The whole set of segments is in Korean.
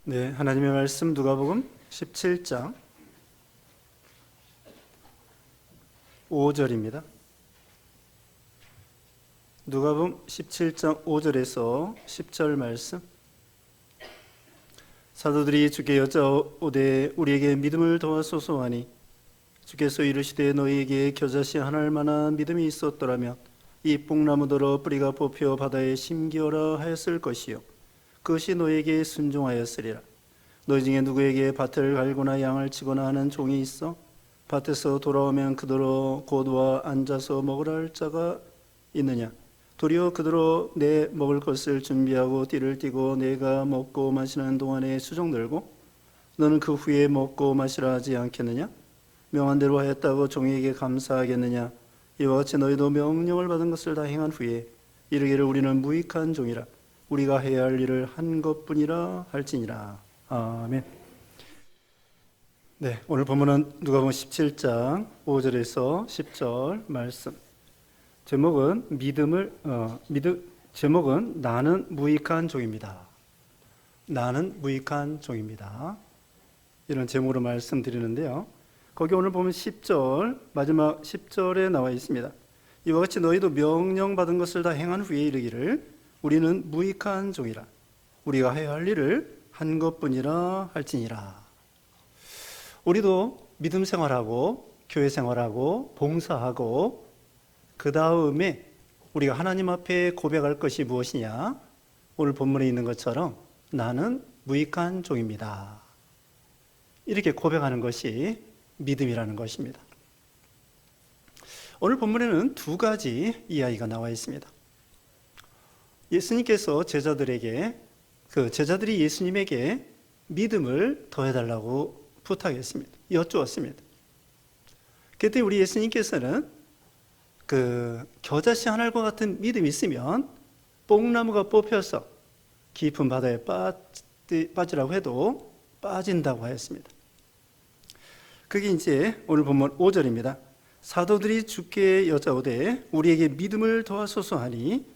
네, 하나님의 말씀 누가복음 17장 5절입니다. 누가복음 17장 5절에서 10절 말씀. 사도들이 주께 여짜오되 우리에게 믿음을 도와소서 하니 주께서 이르시되 너희에게 겨자씨 하나할 만한 믿음이 있었더라면 이 뽕나무더러 뿌리가 뽑혀 바다에 심기어라 하였을 것이요 그것이 너희에게 순종하였으리라. 너희 중에 누구에게 밭을 갈거나 양을 치거나 하는 종이 있어 밭에서 돌아오면 그더러 곧 와 앉아서 먹으라 할 자가 있느냐? 도리어 그더러 내 먹을 것을 준비하고 띠를 띠고 내가 먹고 마시는 동안에 수종 들고 너는 그 후에 먹고 마시라 하지 않겠느냐? 명한 대로 하였다고 종에게 감사하겠느냐? 이와 같이 너희도 명령을 받은 것을 다 행한 후에 이르기를 우리는 무익한 종이라 우리가 해야 할 일을 한 것뿐이라 할지니라. 아멘. 네, 오늘 본문은 누가복음 17장 5절에서 10절 말씀. 제목은 제목은 나는 무익한 종입니다. 나는 무익한 종입니다. 이런 제목으로 말씀드리는데요. 거기 오늘 보면 10절 마지막 10절에 나와 있습니다. 이와 같이 너희도 명령받은 것을 다 행한 후에 이르기를 우리는 무익한 종이라 우리가 해야 할 일을 한 것뿐이라 할지니라. 우리도 믿음 생활하고 교회 생활하고 봉사하고 그 다음에 우리가 하나님 앞에 고백할 것이 무엇이냐? 오늘 본문에 있는 것처럼 나는 무익한 종입니다. 이렇게 고백하는 것이 믿음이라는 것입니다. 오늘 본문에는 두 가지 이야기가 나와 있습니다. 예수님께서 제자들이 예수님에게 믿음을 더해달라고 부탁했습니다. 여쭈었습니다. 그때 우리 예수님께서는 겨자씨 한 알과 같은 믿음이 있으면 뽕나무가 뽑혀서 깊은 바다에 빠지라고 해도 빠진다고 하였습니다. 그게 이제 오늘 본문 5절입니다. 사도들이 주께 여짜오되 우리에게 믿음을 더하소서 하니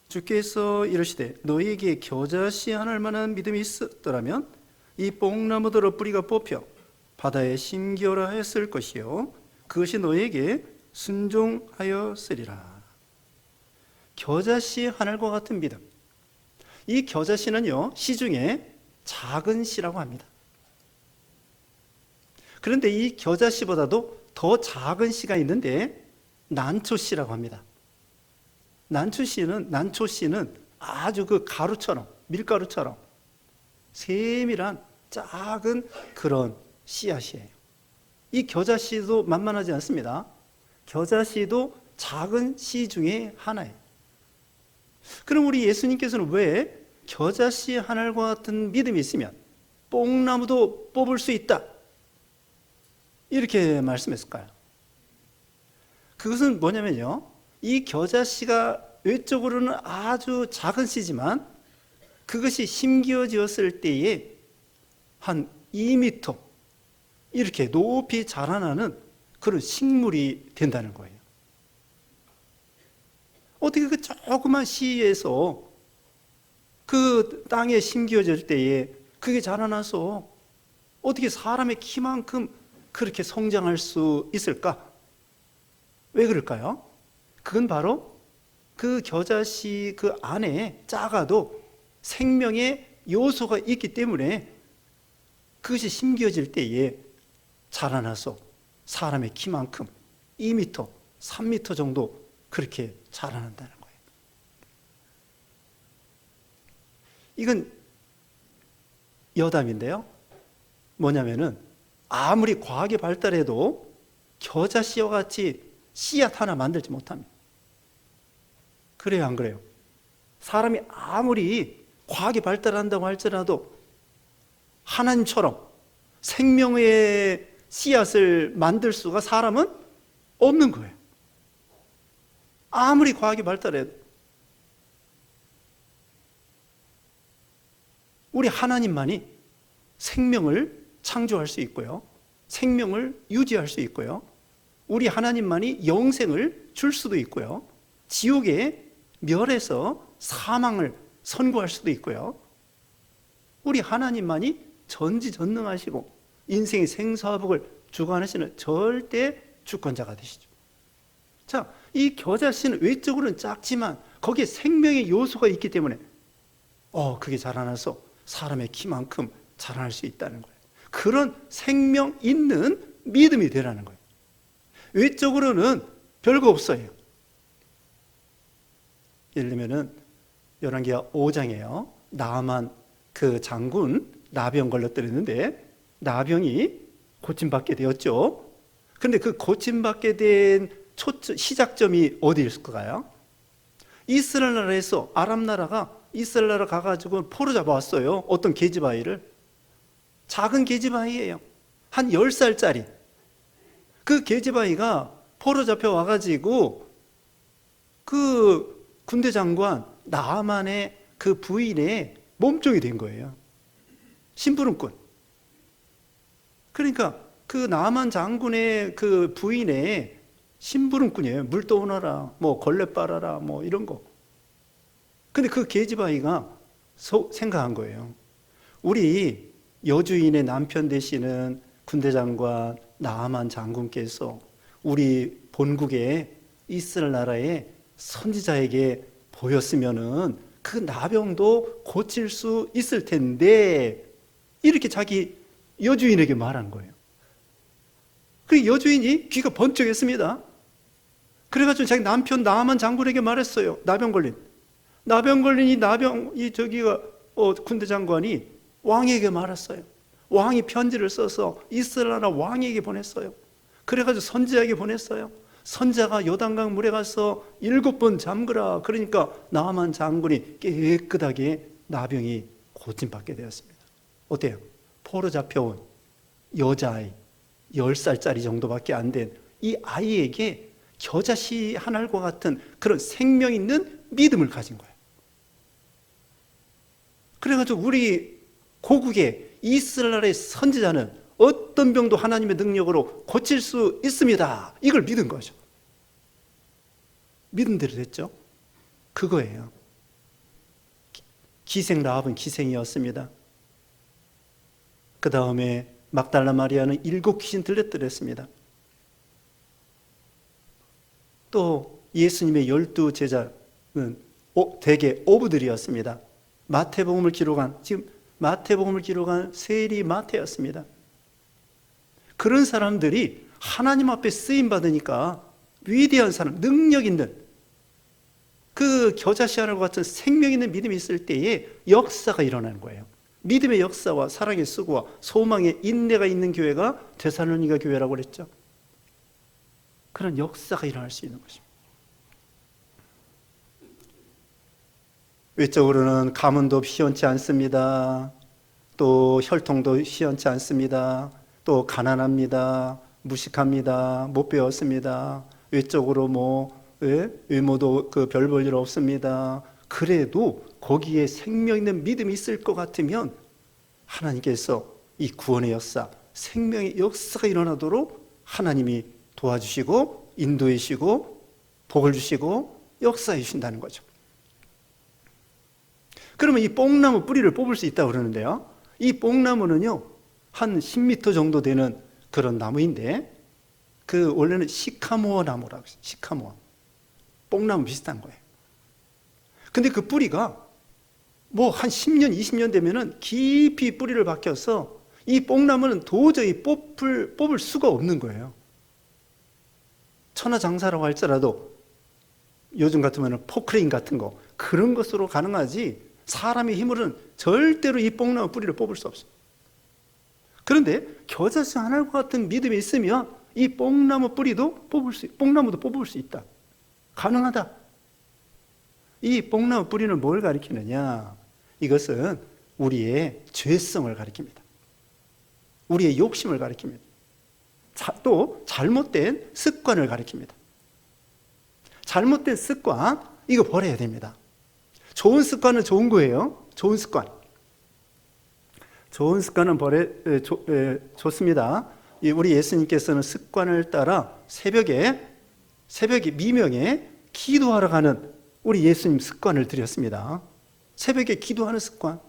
주께서 이르시되 너희에게 겨자씨 하나할 만한 믿음이 있었더라면 이 뽕나무더러 뿌리가 뽑혀 바다에 심기어라 했을 것이요 그것이 너희에게 순종하였으리라. 겨자씨 하늘과 같은 믿음. 이 겨자씨는요 씨 중에 작은 씨라고 합니다. 그런데 이 겨자씨보다도 더 작은 씨가 있는데 난초씨라고 합니다. 난초씨는 아주 그 가루처럼 밀가루처럼 세밀한 작은 그런 씨앗이에요. 이 겨자씨도 만만하지 않습니다. 겨자씨도 작은 씨 중에 하나예요. 그럼 우리 예수님께서는 왜 겨자씨 한 알과 같은 믿음이 있으면 뽕나무도 뽑을 수 있다 이렇게 말씀했을까요? 그것은 뭐냐면요 이 겨자씨가 외적으로는 아주 작은 씨지만 그것이 심기어지었을 때에 한 2m 이렇게 높이 자라나는 그런 식물이 된다는 거예요. 어떻게 그 조그만 씨에서 그 땅에 심기어질 때에 그게 자라나서 어떻게 사람의 키만큼 그렇게 성장할 수 있을까? 왜 그럴까요? 그건 바로 그 겨자씨 그 안에 작아도 생명의 요소가 있기 때문에 그것이 심겨질 때에 자라나서 사람의 키만큼 2m, 3m 정도 그렇게 자라난다는 거예요. 이건 여담인데요. 뭐냐면은 아무리 과학이 발달해도 겨자씨와 같이 씨앗 하나 만들지 못합니다. 그래요, 안 그래요? 사람이 아무리 과학이 발달한다고 할지라도 하나님처럼 생명의 씨앗을 만들 수가 사람은 없는 거예요. 아무리 과학이 발달해도. 우리 하나님만이 생명을 창조할 수 있고요. 생명을 유지할 수 있고요. 우리 하나님만이 영생을 줄 수도 있고요. 지옥에 멸해서 사망을 선고할 수도 있고요. 우리 하나님만이 전지전능하시고 인생의 생사복을 주관하시는 절대 주권자가 되시죠. 자, 이 겨자씨는 외적으로는 작지만 거기에 생명의 요소가 있기 때문에 그게 자라나서 사람의 키만큼 자라날 수 있다는 거예요. 그런 생명 있는 믿음이 되라는 거예요. 외적으로는 별거 없어요. 예를 들면은 열왕기하 5장이에요. 나아만 그 장군 나병 걸렸더랬는데 나병이 고침받게 되었죠. 그런데 그 고침받게 된 시작점이 어디일까요? 이스라엘 나라에서 아람 나라가 이스라엘 나라 가가지고 포로 잡아왔어요. 어떤 계집아이를. 작은 계집아이예요. 한 10살짜리. 그 계집아이가 포로 잡혀와가지고 그 군대 장관 나아만의 그 부인의 몸종이 된 거예요. 심부름꾼. 그러니까 그 나아만 장군의 그 부인의 심부름꾼이에요. 물 떠오너라, 뭐 걸레 빨아라, 뭐 이런 거. 근데 그 계집아이가 생각한 거예요. 우리 여주인의 남편 되시는 군대 장관 나아만 장군께서 우리 본국의 이스라엘 나라의 선지자에게 보였으면은 그 나병도 고칠 수 있을 텐데, 이렇게 자기 여주인에게 말한 거예요. 그 여주인이 귀가 번쩍했습니다. 그래가지고 자기 남편 나아만 장군에게 말했어요. 나병 걸린 군대 장관이 왕에게 말했어요. 왕이 편지를 써서 이스라엘 나라 왕에게 보냈어요. 그래가지고 선지자에게 보냈어요. 선지자가 요단강 물에 가서 7번 잠그라. 그러니까 나아만 장군이 깨끗하게 나병이 고침받게 되었습니다. 어때요? 포로 잡혀온 여자아이 10살짜리 정도밖에 안 된 이 아이에게 겨자씨 한 알과 같은 그런 생명 있는 믿음을 가진 거예요. 그래가지고 우리 고국의 이스라엘의 선지자는 어떤 병도 하나님의 능력으로 고칠 수 있습니다. 이걸 믿은 거죠. 믿은 대로 됐죠. 그거예요. 기생 라합은 기생이었습니다. 그 다음에 막달라 마리아는 7 귀신 들렸더랬습니다. 또 예수님의 12 제자는 대개 어부들이었습니다. 마태복음을 기록한 세리 마태였습니다. 그런 사람들이 하나님 앞에 쓰임 받으니까 위대한 사람, 능력 있는 그 겨자씨 하나와 같은 생명 있는 믿음이 있을 때에 역사가 일어나는 거예요. 믿음의 역사와 사랑의 수고와 소망의 인내가 있는 교회가 데살로니가 교회라고 그랬죠. 그런 역사가 일어날 수 있는 것입니다. 외적으로는 가문도 시원치 않습니다. 또 혈통도 시원치 않습니다. 또 가난합니다. 무식합니다. 못 배웠습니다. 외적으로 외모도 별 볼 일 없습니다. 그래도 거기에 생명 있는 믿음이 있을 것 같으면 하나님께서 이 구원의 역사, 생명의 역사가 일어나도록 하나님이 도와주시고 인도해 주시고 복을 주시고 역사해 주신다는 거죠. 그러면 이 뽕나무 뿌리를 뽑을 수 있다고 그러는데요. 이 뽕나무는요, 한 10m 정도 되는 그런 나무인데, 원래는 시카모어 나무라고 했어요. 시카모어. 뽕나무 비슷한 거예요. 근데 그 뿌리가 한 10년, 20년 되면은 깊이 뿌리를 박혀서 이 뽕나무는 도저히 뽑을 수가 없는 거예요. 천하장사라고 할지라도 요즘 같으면 포크레인 같은 거, 그런 것으로 가능하지 사람의 힘으로는 절대로 이 뽕나무 뿌리를 뽑을 수 없어요. 그런데 겨자씨 하나과 같은 믿음이 있으면 이 뽕나무도 뽑을 수 있다. 가능하다. 이 뽕나무 뿌리는 뭘 가리키느냐? 이것은 우리의 죄성을 가리킵니다. 우리의 욕심을 가리킵니다. 또 잘못된 습관을 가리킵니다. 잘못된 습관, 이거 버려야 됩니다. 좋은 습관은 좋은 거예요. 좋은 습관은 좋습니다. 우리 예수님께서는 습관을 따라 새벽에 미명에 기도하러 가는 우리 예수님 습관을 드렸습니다. 새벽에 기도하는 습관.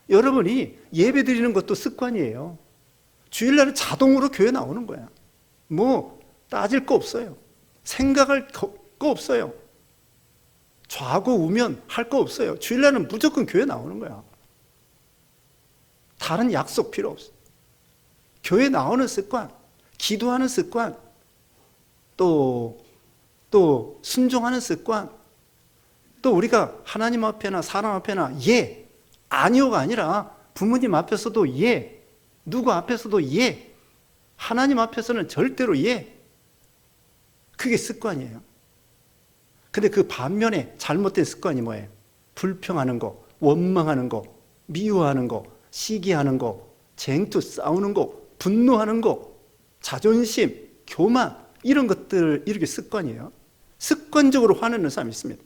여러분이 예배 드리는 것도 습관이에요. 주일날은 자동으로 교회 나오는 거야. 뭐 따질 거 없어요. 생각할 거 없어요. 좌고 우면 할 거 없어요. 주일날은 무조건 교회 나오는 거야. 다른 약속 필요 없어. 교회 나오는 습관, 기도하는 습관, 또 순종하는 습관, 또 우리가 하나님 앞에나 사람 앞에나 예, 아니요가 아니라 부모님 앞에서도 예, 누구 앞에서도 예, 하나님 앞에서는 절대로 예. 그게 습관이에요. 근데 그 반면에 잘못된 습관이 뭐예요? 불평하는 거, 원망하는 거, 미워하는 거, 시기하는 거, 쟁투 싸우는 거, 분노하는 거, 자존심, 교만, 이런 것들, 이렇게 습관이에요. 습관적으로 화내는 사람이 있습니다.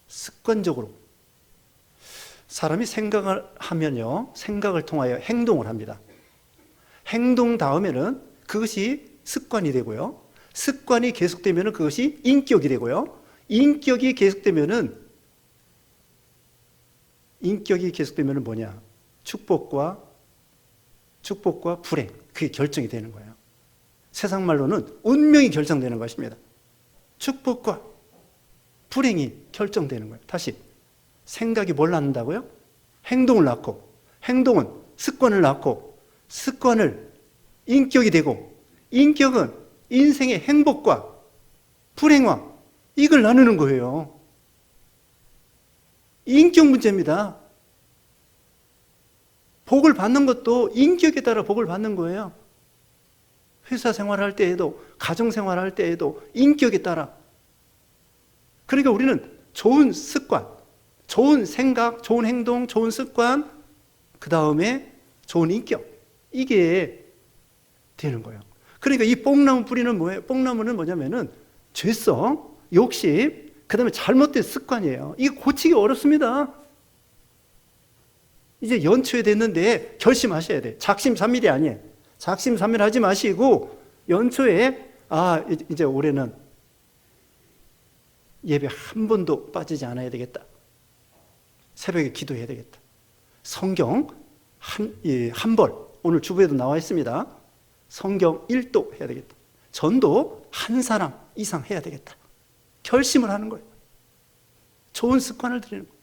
습관적으로. 사람이 생각을 하면요, 생각을 통하여 행동을 합니다. 행동 다음에는 그것이 습관이 되고요. 습관이 계속되면 그것이 인격이 되고요. 인격이 계속되면 뭐냐? 축복과 불행, 그게 결정이 되는 거예요. 세상 말로는 운명이 결정되는 것입니다. 축복과 불행이 결정되는 거예요. 다시, 생각이 뭘 낳는다고요? 행동을 낳고, 행동은 습관을 낳고, 습관을 인격이 되고, 인격은 인생의 행복과 불행과 이걸 나누는 거예요. 인격 문제입니다. 복을 받는 것도 인격에 따라 복을 받는 거예요. 회사 생활할 때에도, 가정 생활할 때에도 인격에 따라. 그러니까 우리는 좋은 습관, 좋은 생각, 좋은 행동, 좋은 습관, 그 다음에 좋은 인격, 이게 되는 거예요. 그러니까 이 뽕나무 뿌리는 뭐예요? 뽕나무는 뭐냐면은 죄성, 욕심, 그 다음에 잘못된 습관이에요. 이게 고치기 어렵습니다. 이제 연초에 됐는데 결심하셔야 돼. 작심삼일이 아니에요. 작심삼일 하지 마시고 연초에 이제 올해는 예배 한 번도 빠지지 않아야 되겠다. 새벽에 기도해야 되겠다. 성경 한 벌, 오늘 주부에도 나와 있습니다. 성경 1도 해야 되겠다. 전도 한 사람 이상 해야 되겠다. 결심을 하는 거예요. 좋은 습관을 들이는 거예요.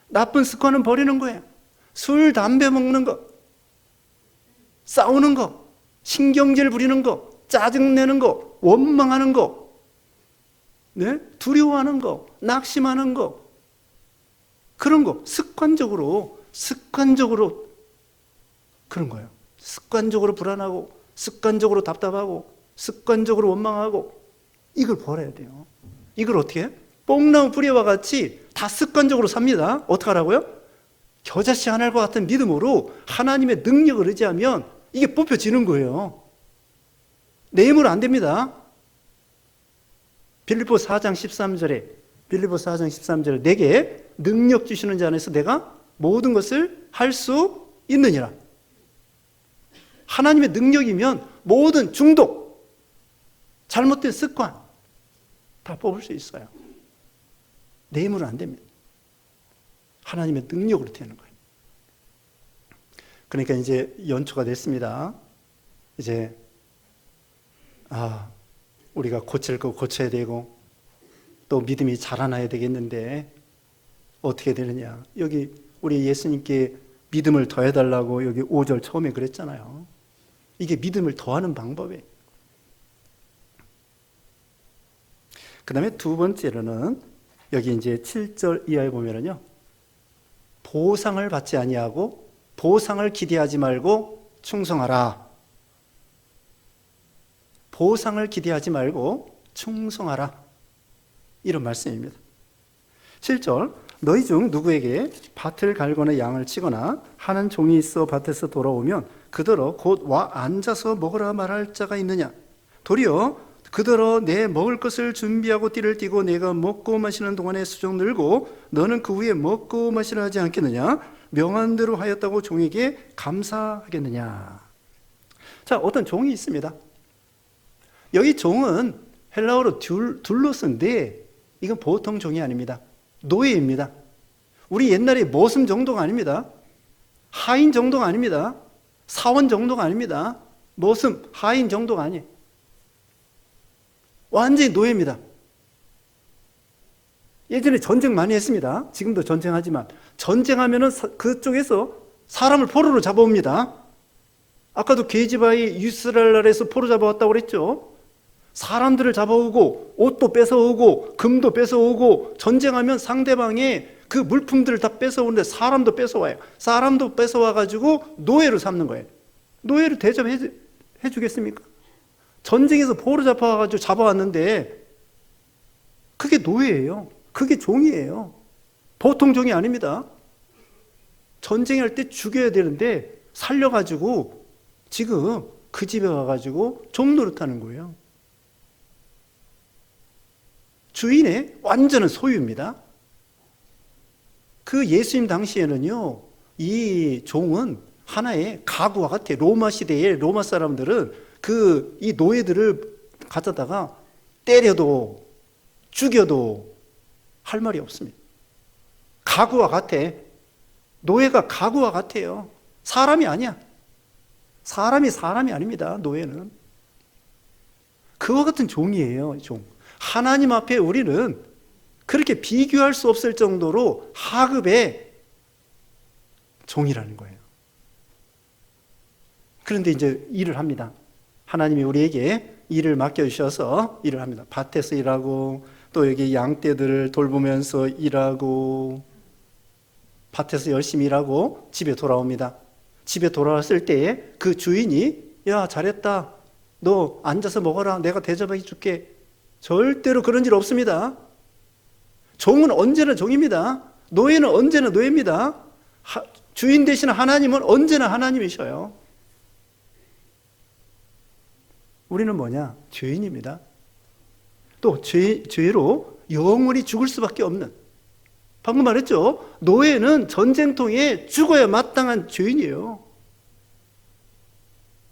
나쁜 습관은 버리는 거예요. 술, 담배 먹는 거, 싸우는 거, 신경질 부리는 거, 짜증내는 거, 원망하는 거, 네? 두려워하는 거, 낙심하는 거, 그런 거 습관적으로 그런 거예요. 습관적으로 불안하고, 습관적으로 답답하고, 습관적으로 원망하고, 이걸 버려야 돼요. 이걸 어떻게 해요? 뽕나무 뿌리와 같이 다 습관적으로 삽니다. 어떻게 하라고요? 겨자씨 하늘과 같은 믿음으로 하나님의 능력을 의지하면 이게 뽑혀지는 거예요. 내 힘으로 안 됩니다. 빌립보 4장 13절에 내게 능력 주시는 자 안에서 내가 모든 것을 할 수 있느니라. 하나님의 능력이면 모든 중독, 잘못된 습관 다 뽑을 수 있어요. 내 힘으로 안 됩니다. 하나님의 능력으로 되는 거예요. 그러니까 이제 연초가 됐습니다. 이제 우리가 고칠 거 고쳐야 되고 또 믿음이 자라나야 되겠는데 어떻게 되느냐. 여기 우리 예수님께 믿음을 더해달라고 여기 5절 처음에 그랬잖아요. 이게 믿음을 더하는 방법이에요. 그 다음에 두 번째로는 여기 이제 7절 이하에 보면은요, 보상을 받지 아니하고 보상을 기대하지 말고 충성하라. 보상을 기대하지 말고 충성하라. 이런 말씀입니다. 7절, 너희 중 누구에게 밭을 갈거나 양을 치거나 하는 종이 있어 밭에서 돌아오면 그더러 곧 와 앉아서 먹으라 말할 자가 있느냐? 도리어 그더러 내 먹을 것을 준비하고 띠를 띠고 내가 먹고 마시는 동안에 수종 늘고 너는 그 후에 먹고 마시라 하지 않겠느냐? 명한 대로 하였다고 종에게 감사하겠느냐? 자, 어떤 종이 있습니다. 여기 종은 헬라어로 둘로스인데 이건 보통 종이 아닙니다. 노예입니다. 우리 옛날에 머슴 정도가 아닙니다. 하인 정도가 아닙니다. 사원 정도가 아닙니다. 머슴, 하인 정도가 아니에요. 완전히 노예입니다. 예전에 전쟁 많이 했습니다. 지금도 전쟁하지만 전쟁하면은 그쪽에서 사람을 포로로 잡아옵니다. 아까도 게지바이 이스라엘에서 포로 잡아왔다고 그랬죠. 사람들을 잡아오고 옷도 뺏어오고 금도 뺏어오고 전쟁하면 상대방의 그 물품들을 다 뺏어오는데 사람도 뺏어와요. 사람도 뺏어와가지고 노예로 삼는 거예요. 노예를 대접해 주겠습니까? 전쟁에서 포로 잡아와가지고 잡아왔는데 그게 노예예요. 그게 종이에요. 보통 종이 아닙니다. 전쟁할 때 죽여야 되는데 살려가지고 지금 그 집에 와가지고 종 노릇하는 거예요. 주인의 완전한 소유입니다. 그 예수님 당시에는요, 이 종은 하나의 가구와 같아요. 로마 시대에 로마 사람들은 이 노예들을 가져다가 때려도 죽여도 할 말이 없습니다. 가구와 같아. 노예가 가구와 같아요. 사람이 아니야. 사람이 아닙니다. 노예는. 그와 같은 종이에요. 종. 하나님 앞에 우리는 그렇게 비교할 수 없을 정도로 하급의 종이라는 거예요. 그런데 이제 일을 합니다. 하나님이 우리에게 일을 맡겨주셔서 일을 합니다. 밭에서 일하고 또 여기 양떼들을 돌보면서 일하고 밭에서 열심히 일하고 집에 돌아옵니다. 집에 돌아왔을 때에 그 주인이 야 잘했다. 너 앉아서 먹어라. 내가 대접해 줄게. 절대로 그런 일 없습니다. 종은 언제나 종입니다. 노예는 언제나 노예입니다. 주인 되시는 하나님은 언제나 하나님이셔요. 우리는 뭐냐? 죄인입니다. 또 죄로 영원히 죽을 수밖에 없는, 방금 말했죠? 노예는 전쟁통에 죽어야 마땅한 죄인이에요.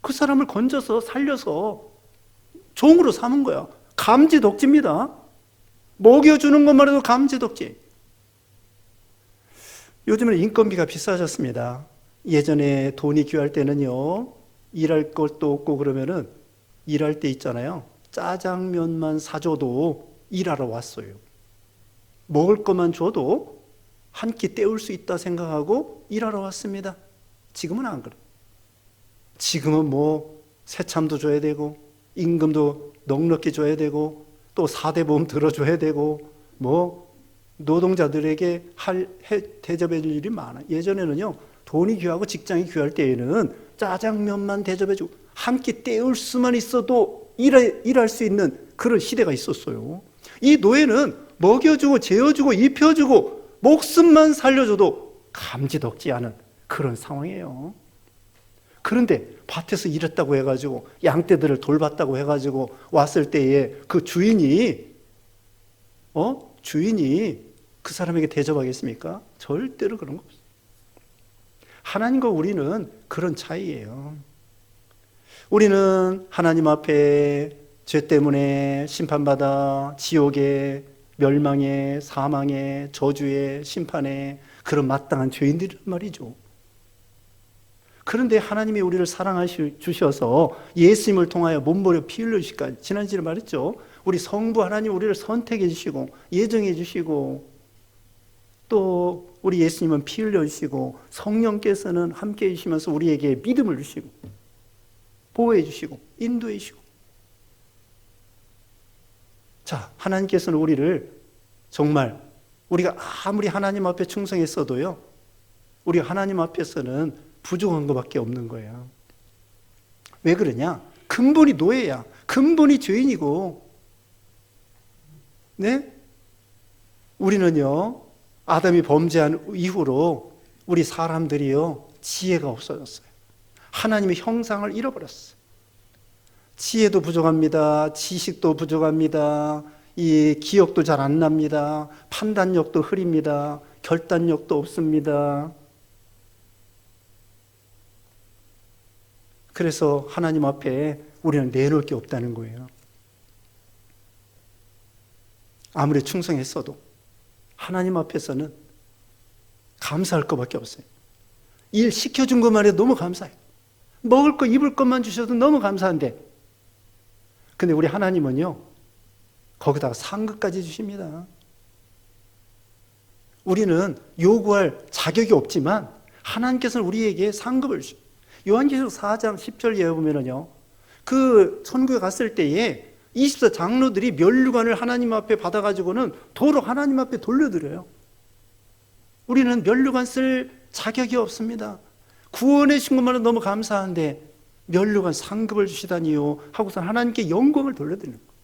그 사람을 건져서 살려서 종으로 삼은 거야. 감지덕지입니다. 먹여주는 것만 해도 감지덕지. 요즘은 인건비가 비싸졌습니다. 예전에 돈이 귀할 때는요, 일할 것도 없고 그러면은 일할 때 있잖아요. 짜장면만 사줘도 일하러 왔어요. 먹을 것만 줘도 한 끼 때울 수 있다 생각하고 일하러 왔습니다. 지금은 안 그래. 지금은 뭐 새참도 줘야 되고 임금도 넉넉히 줘야 되고 또 4대 보험 들어줘야 되고 뭐 노동자들에게 대접해 줄 일이 많아. 예전에는요, 돈이 귀하고 직장이 귀할 때에는 짜장면만 대접해 주고 한 끼 때울 수만 있어도 일할 수 있는 그런 시대가 있었어요. 이 노예는 먹여주고 재워주고 입혀주고 목숨만 살려줘도 감지덕지 않은 그런 상황이에요. 그런데 밭에서 일했다고 해가지고 양떼들을 돌봤다고 해가지고 왔을 때에 그 주인이 그 사람에게 대접하겠습니까? 절대로 그런 거 없어요. 하나님과 우리는 그런 차이예요. 우리는 하나님 앞에 죄 때문에 심판받아 지옥에 멸망의 사망의 저주의 심판의 그런 마땅한 죄인들이란 말이죠. 그런데 하나님이 우리를 사랑하셔서 예수님을 통하여 몸버려 피 흘려주시기까지, 지난주에 말했죠. 우리 성부 하나님 우리를 선택해 주시고 예정해 주시고 또 우리 예수님은 피 흘려주시고 성령께서는 함께해 주시면서 우리에게 믿음을 주시고 보호해 주시고 인도해 주시고, 자, 하나님께서는 우리를 정말 우리가 아무리 하나님 앞에 충성했어도요, 우리가 하나님 앞에서는 부족한 것밖에 없는 거예요. 왜 그러냐? 근본이 노예야. 근본이 죄인이고, 네? 우리는요, 아담이 범죄한 이후로 우리 사람들이요, 지혜가 없어졌어요. 하나님의 형상을 잃어버렸어요. 지혜도 부족합니다. 지식도 부족합니다. 이 기억도 잘 안 납니다. 판단력도 흐립니다. 결단력도 없습니다. 그래서 하나님 앞에 우리는 내놓을 게 없다는 거예요. 아무리 충성했어도 하나님 앞에서는 감사할 것밖에 없어요. 일 시켜준 것만 해도 너무 감사해요. 먹을 거 입을 것만 주셔도 너무 감사한데, 근데 우리 하나님은요 거기다가 상급까지 주십니다. 우리는 요구할 자격이 없지만 하나님께서는 우리에게 상급을 주십니다. 요한계시록 4장 10절 예에 보면은요, 그 천국에 갔을 때에 24장로들이 면류관을 하나님 앞에 받아가지고는 도로 하나님 앞에 돌려드려요. 우리는 면류관 쓸 자격이 없습니다. 구원해 주신 것만은 너무 감사한데 면류관 상급을 주시다니요 하고서 하나님께 영광을 돌려드리는 거예요.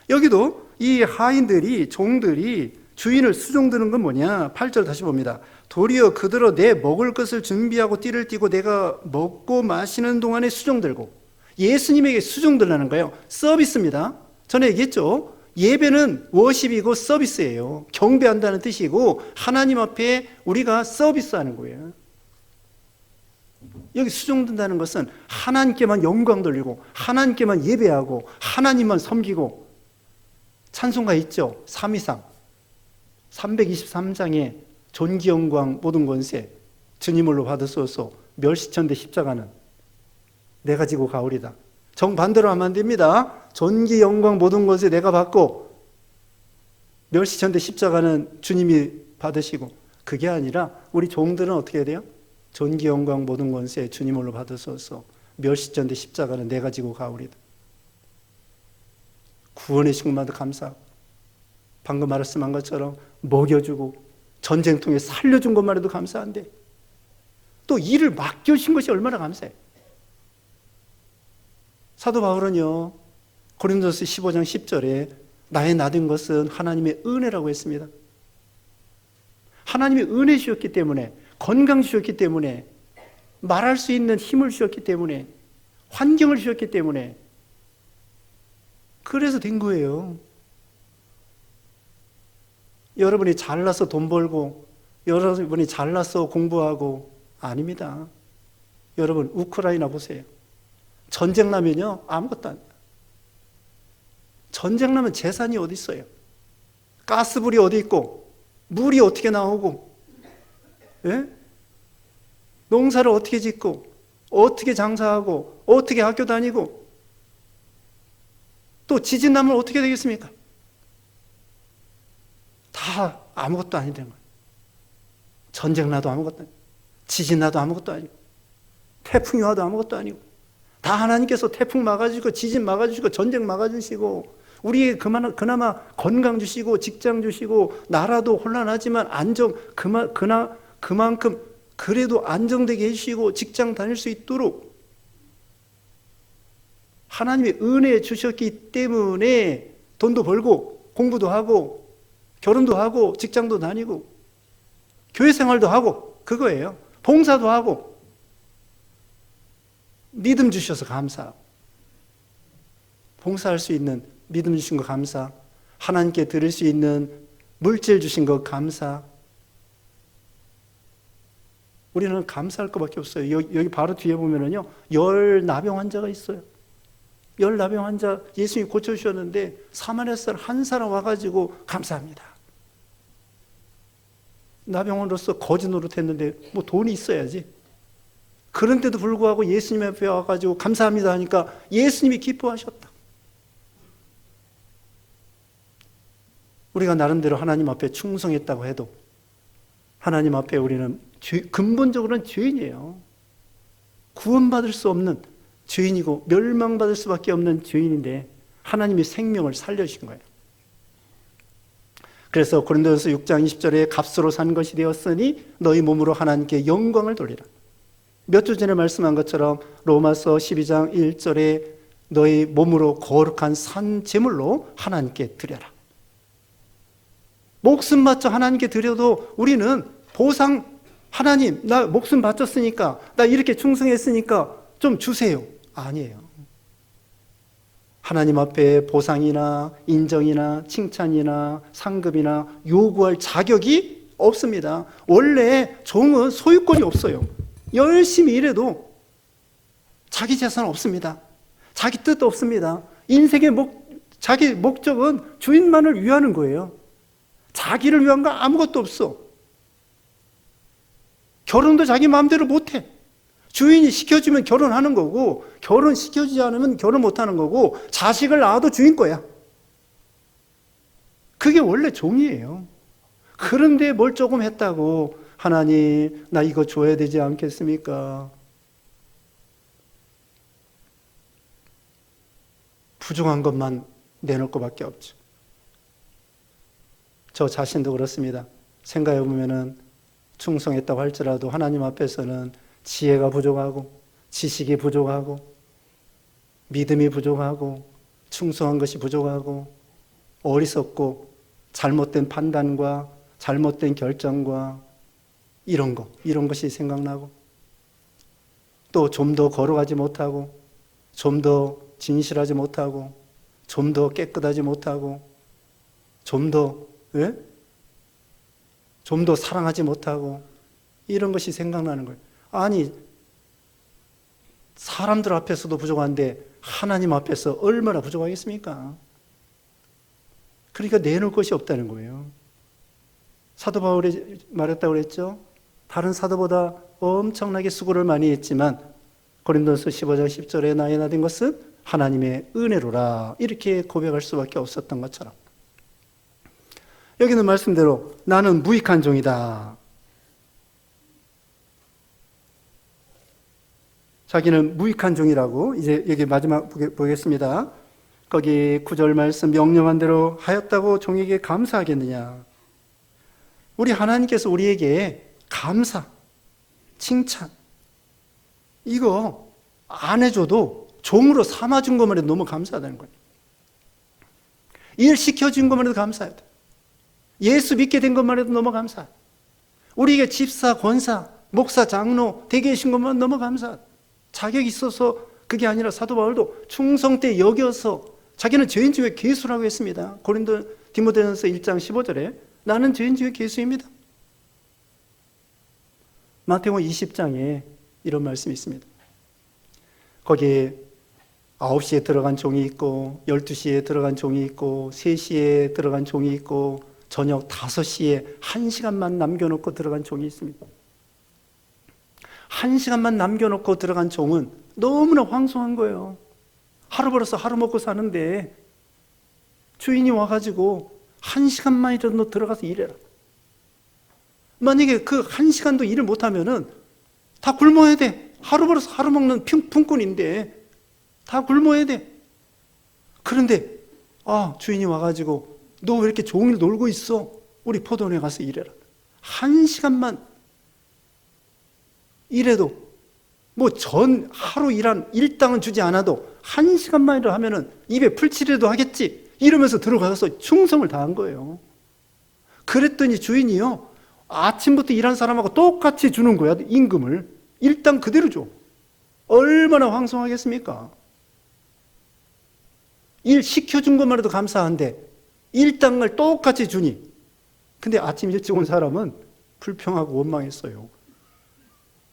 여기도 이 하인들이, 종들이 주인을 수종드는 건 뭐냐? 8절 다시 봅니다. 도리어 그들어 내 먹을 것을 준비하고 띠를 띠고 내가 먹고 마시는 동안에 수종들고, 예수님에게 수종들라는 거예요. 서비스입니다. 전에 얘기했죠. 예배는 워십이고 서비스예요. 경배한다는 뜻이고 하나님 앞에 우리가 서비스하는 거예요. 여기 수종든다는 것은 하나님께만 영광 돌리고 하나님께만 예배하고 하나님만 섬기고, 찬송가 있죠. 3위상 323장에 존귀 영광 모든 권세 주님으로 받으소서, 멸시천대 십자가는 내가 지고 가오리다. 정반대로 하면 안 됩니다. 존귀 영광 모든 권세 내가 받고 멸시천대 십자가는 주님이 받으시고, 그게 아니라 우리 종들은 어떻게 해야 돼요? 존귀 영광 모든 권세 주님으로 받으소서, 멸시천대 십자가는 내가 지고 가오리다. 구원의 신금만도 감사하고, 방금 말씀한 것처럼 먹여주고 전쟁통에 살려준 것만 해도 감사한데 또 일을 맡겨주신 것이 얼마나 감사해. 사도 바울은요 고린도서 15장 10절에 나의 나된 것은 하나님의 은혜라고 했습니다. 하나님의 은혜 주셨기 때문에, 건강 주셨기 때문에, 말할 수 있는 힘을 주셨기 때문에, 환경을 주셨기 때문에, 그래서 된 거예요. 여러분이 잘나서 돈 벌고 여러분이 잘나서 공부하고 아닙니다. 여러분 우크라이나 보세요. 전쟁 나면요 아무것도 아니에요. 전쟁 나면 재산이 어디 있어요? 가스불이 어디 있고 물이 어떻게 나오고, 예? 농사를 어떻게 짓고 어떻게 장사하고 어떻게 학교 다니고, 또 지진 나면 어떻게 되겠습니까? 다 아무것도 아니된 거예요. 전쟁 나도 아무것도 아니고, 지진 나도 아무것도 아니고, 태풍이 와도 아무것도 아니고, 다 하나님께서 태풍 막아주시고 지진 막아주시고 전쟁 막아주시고 우리에게 그나마 건강 주시고 직장 주시고, 나라도 혼란하지만 그만큼 그래도 안정되게 해주시고 직장 다닐 수 있도록 하나님의 은혜 주셨기 때문에 돈도 벌고 공부도 하고 결혼도 하고 직장도 다니고 교회 생활도 하고, 그거예요. 봉사도 하고, 믿음 주셔서 감사하고, 봉사할 수 있는 믿음 주신 거 감사, 하나님께 드릴 수 있는 물질 주신 거 감사. 우리는 감사할 것밖에 없어요. 여기 바로 뒤에 보면은요, 열나병 환자가 있어요. 열나병 환자 예수님이 고쳐주셨는데 사마리아 사람 한 사람 와가지고 감사합니다. 나병원으로서 거지 노릇했는데 뭐 돈이 있어야지. 그런데도 불구하고 예수님 앞에 와가지고 감사합니다 하니까 예수님이 기뻐하셨다. 우리가 나름대로 하나님 앞에 충성했다고 해도 하나님 앞에 우리는 근본적으로는 죄인이에요. 구원받을 수 없는 죄인이고 멸망받을 수밖에 없는 죄인인데 하나님이 생명을 살려주신 거예요. 그래서 고린도전서 6장 20절에 값으로 산 것이 되었으니 너희 몸으로 하나님께 영광을 돌리라. 몇 주 전에 말씀한 것처럼 로마서 12장 1절에 너희 몸으로 거룩한 산 제물로 하나님께 드려라. 목숨 바쳐 하나님께 드려도 우리는 보상, 하나님 나 목숨 바쳤으니까 나 이렇게 충성했으니까 좀 주세요. 아니에요. 하나님 앞에 보상이나 인정이나 칭찬이나 상급이나 요구할 자격이 없습니다. 원래 종은 소유권이 없어요. 열심히 일해도 자기 재산 없습니다. 자기 뜻 없습니다. 인생의 자기 목적은 주인만을 위하는 거예요. 자기를 위한 거 아무것도 없어. 결혼도 자기 마음대로 못해. 주인이 시켜주면 결혼하는 거고, 결혼시켜주지 않으면 결혼 못하는 거고, 자식을 낳아도 주인 거야. 그게 원래 종이에요. 그런데 뭘 조금 했다고 하나님 나 이거 줘야 되지 않겠습니까? 부족한 것만 내놓을 것밖에 없죠. 저 자신도 그렇습니다. 생각해 보면은 충성했다고 할지라도 하나님 앞에서는 지혜가 부족하고 지식이 부족하고 믿음이 부족하고 충성한 것이 부족하고 어리석고 잘못된 판단과 잘못된 결정과 이런 것이 생각나고 또 좀 더 걸어가지 못하고 좀 더 진실하지 못하고 좀 더 깨끗하지 못하고 좀 더 사랑하지 못하고 이런 것이 생각나는 거예요. 아니 사람들 앞에서도 부족한데 하나님 앞에서 얼마나 부족하겠습니까? 그러니까 내놓을 것이 없다는 거예요. 사도 바울이 말했다고 그랬죠. 다른 사도보다 엄청나게 수고를 많이 했지만 고린도서 15장 10절에 나에 나된 것은 하나님의 은혜로라 이렇게 고백할 수밖에 없었던 것처럼 여기는 말씀대로 나는 무익한 종이다. 자기는 무익한 종이라고 이제 여기 마지막 보겠습니다. 거기 9절 말씀 명령한 대로 하였다고 종에게 감사하겠느냐. 우리 하나님께서 우리에게 감사, 칭찬 이거 안 해줘도 종으로 삼아준 것만 해도 너무 감사하다는 거예요. 일 시켜준 것만 해도 감사해요. 예수 믿게 된 것만 해도 너무 감사해요. 우리에게 집사, 권사, 목사, 장로 되게 계신 것만 너무 감사해요. 자격이 있어서 그게 아니라 사도 바울도 충성때 여겨서 자기는 죄인 중에 괴수라고 했습니다. 디모데전서 1장 15절에 나는 죄인 중에 괴수입니다. 마태복음 20장에 이런 말씀이 있습니다. 거기에 9시에 들어간 종이 있고 12시에 들어간 종이 있고 3시에 들어간 종이 있고 저녁 5시에 1시간만 남겨놓고 들어간 종이 있습니다. 1시간만 남겨놓고 들어간 종은 너무나 황송한 거예요. 하루 벌어서 하루 먹고 사는데 주인이 와가지고 1시간만이라도 너 들어가서 일해라. 만약에 그 1시간도 일을 못하면은 다 굶어야 돼. 하루 벌어서 하루 먹는 품꾼인데 다 굶어야 돼. 그런데 주인이 와가지고 너 왜 이렇게 종일 놀고 있어? 우리 포도원에 가서 일해라. 1시간만 일해도 하루 일한 일당은 주지 않아도 1시간만이라도 하면은 입에 풀칠이라도 하겠지. 이러면서 들어가서 충성을 다한 거예요. 그랬더니 주인이요. 아침부터 일한 사람하고 똑같이 주는 거야. 임금을. 일당 그대로 줘. 얼마나 황송하겠습니까? 일 시켜준 것만 해도 감사한데 일당을 똑같이 주니. 근데 아침 일찍 온 사람은 불평하고 원망했어요.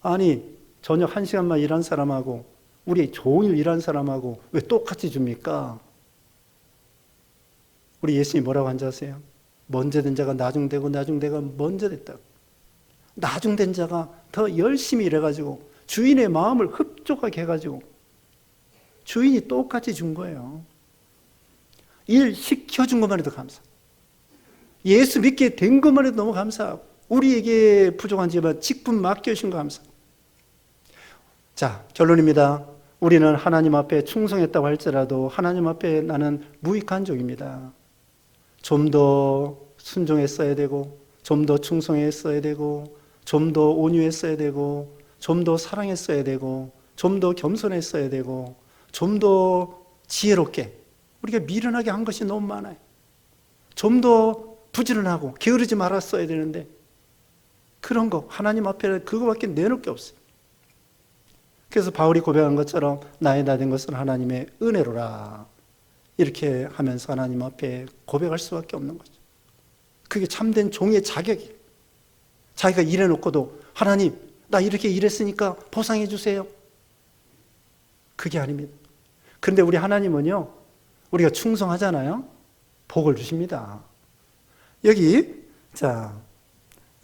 아니 저녁 1시간만 일한 사람하고 우리 종일 일한 사람하고 왜 똑같이 줍니까? 우리 예수님이 뭐라고 한지 아세요? 먼저 된 자가 나중되고 나중되가 먼저 됐다고. 나중된 자가 더 열심히 일해가지고 주인의 마음을 흡족하게 해가지고 주인이 똑같이 준 거예요. 일 시켜준 것만 해도 감사. 예수 믿게 된 것만 해도 너무 감사하고 우리에게 부족한지만 직분 맡겨주신 거 감사. 자, 결론입니다. 우리는 하나님 앞에 충성했다고 할지라도 하나님 앞에 나는 무익한 종입니다. 좀 더 순종했어야 되고 좀 더 충성했어야 되고 좀 더 온유했어야 되고 좀 더 사랑했어야 되고 좀 더 겸손했어야 되고 좀 더 지혜롭게 우리가 미련하게 한 것이 너무 많아요. 좀 더 부지런하고 게으르지 말았어야 되는데 그런 거 하나님 앞에 그거밖에 내놓을 게 없어요. 그래서 바울이 고백한 것처럼 나의 나 된 것은 하나님의 은혜로라 이렇게 하면서 하나님 앞에 고백할 수밖에 없는 거죠. 그게 참된 종의 자격이에요. 자기가 일해놓고도 하나님 나 이렇게 일했으니까 보상해 주세요. 그게 아닙니다. 그런데 우리 하나님은요 우리가 충성하잖아요. 복을 주십니다. 여기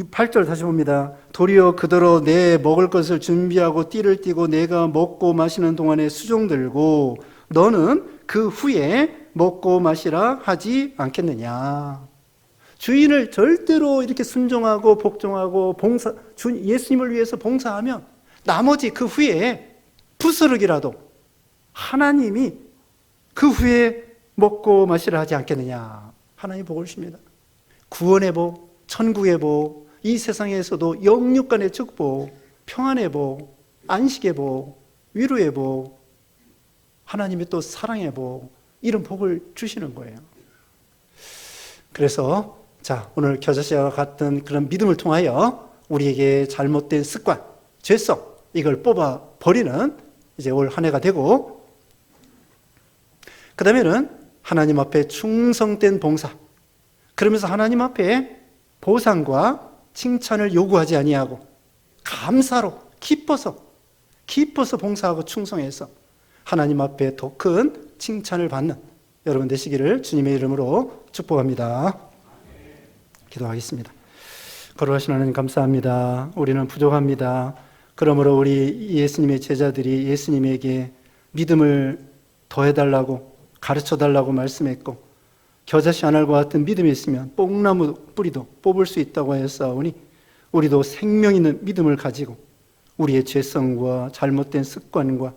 8절 다시 봅니다. 도리어 그더러 내 먹을 것을 준비하고 띠를 띠고 내가 먹고 마시는 동안에 수종 들고 너는 그 후에 먹고 마시라 하지 않겠느냐. 주인을 절대로 이렇게 순종하고 복종하고 예수님을 위해서 봉사하면 나머지 그 후에 부스럭이라도 하나님이 그 후에 먹고 마시라 하지 않겠느냐. 하나님 복을 주십니다. 구원의 복, 천국의 복, 이 세상에서도 영육간의 축복, 평안의 복, 안식의 복, 위로의 복, 하나님의 또 사랑의 복, 이런 복을 주시는 거예요. 그래서 자, 오늘 겨자씨와 같은 그런 믿음을 통하여 우리에게 잘못된 습관, 죄성, 이걸 뽑아 버리는 이제 올 한 해가 되고, 그 다음에는 하나님 앞에 충성된 봉사, 그러면서 하나님 앞에 보상과 칭찬을 요구하지 아니하고 감사로 기뻐서 봉사하고 충성해서 하나님 앞에 더 큰 칭찬을 받는 여러분 되시기를 주님의 이름으로 축복합니다. 기도하겠습니다. 거룩하신 하나님 감사합니다. 우리는 부족합니다. 그러므로 우리 예수님의 제자들이 예수님에게 믿음을 더해달라고 가르쳐달라고 말씀했고, 겨자씨 하늘과 같은 믿음이 있으면 뽕나무 뿌리도 뽑을 수 있다고 하였사오니 우리도 생명 있는 믿음을 가지고 우리의 죄성과 잘못된 습관과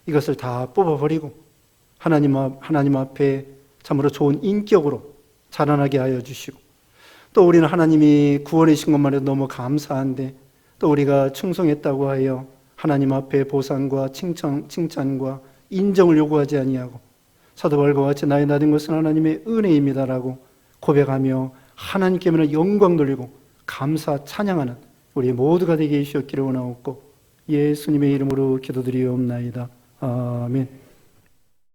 이것을 다 뽑아버리고 하나님 앞에 참으로 좋은 인격으로 자라나게 하여 주시고, 또 우리는 하나님이 구원해 주신 것만 해도 너무 감사한데 또 우리가 충성했다고 하여 하나님 앞에 보상과 칭찬과 인정을 요구하지 아니하고 사도 바울과 같이 나의 나된 것은 하나님의 은혜입니다라고 고백하며 하나님께만 영광 돌리고 감사 찬양하는 우리 모두가 되게 해주셨기를 원하옵고 예수님의 이름으로 기도드리옵나이다. 아멘.